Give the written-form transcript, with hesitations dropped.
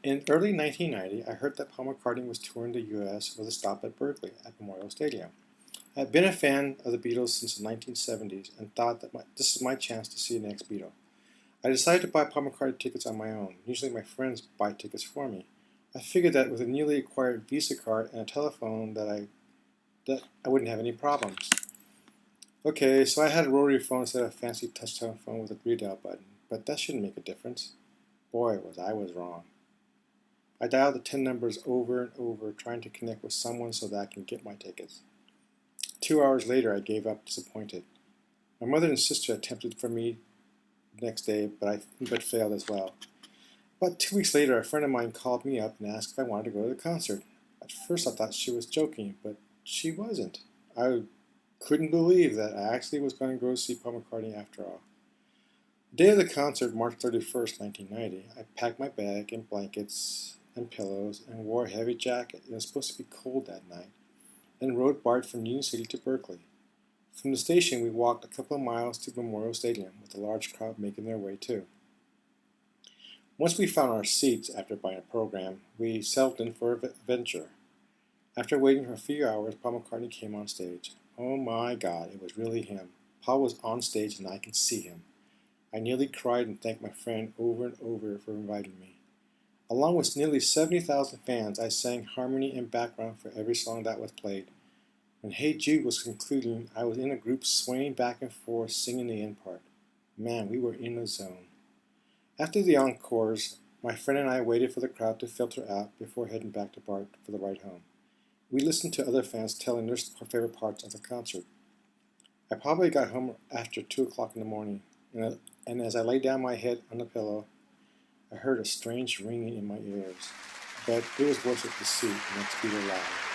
In early 1990, I heard that Paul McCartney was touring the U.S. with a stop at Berkeley at Memorial Stadium. I had been a fan of the Beatles since the 1970s and thought that this is my chance to see the next Beatle. I decided to buy Paul McCartney tickets on my own. Usually my friends buy tickets for me. I figured that with a newly acquired Visa card and a telephone that I wouldn't have any problems. Okay, so I had a rotary phone instead of a fancy touch-tone phone with a redial button, but that shouldn't make a difference. Boy, I was wrong. I dialed the 10 numbers over and over, trying to connect with someone so that I can get my tickets. 2 hours later, I gave up, disappointed. My mother and sister attempted for me the next day, but failed as well. About 2 weeks later, a friend of mine called me up and asked if I wanted to go to the concert. At first, I thought she was joking, but she wasn't. I couldn't believe that I actually was going to go see Paul McCartney after all. The day of the concert, March 31st, 1990, I packed my bag and blankets and pillows and wore a heavy jacket. It was supposed to be cold that night, and rode BART from Union City to Berkeley. From the station, we walked a couple of miles to Memorial Stadium, with a large crowd making their way too. Once we found our seats after buying a program, we settled in for a venture. After waiting for a few hours, Paul McCartney came on stage. Oh my God, it was really him. Paul was on stage and I could see him. I nearly cried and thanked my friend over and over for inviting me. Along with nearly 70,000 fans, I sang harmony and background for every song that was played. When Hey Jude was concluding, I was in a group swaying back and forth singing the end part. Man, we were in the zone. After the encores, my friend and I waited for the crowd to filter out before heading back to BART for the ride home. We listened to other fans telling their favorite parts of the concert. I probably got home after 2 o'clock in the morning, and as I lay down my head on the pillow, I heard a strange ringing in my ears, but it was worth it to see the next Beatle live.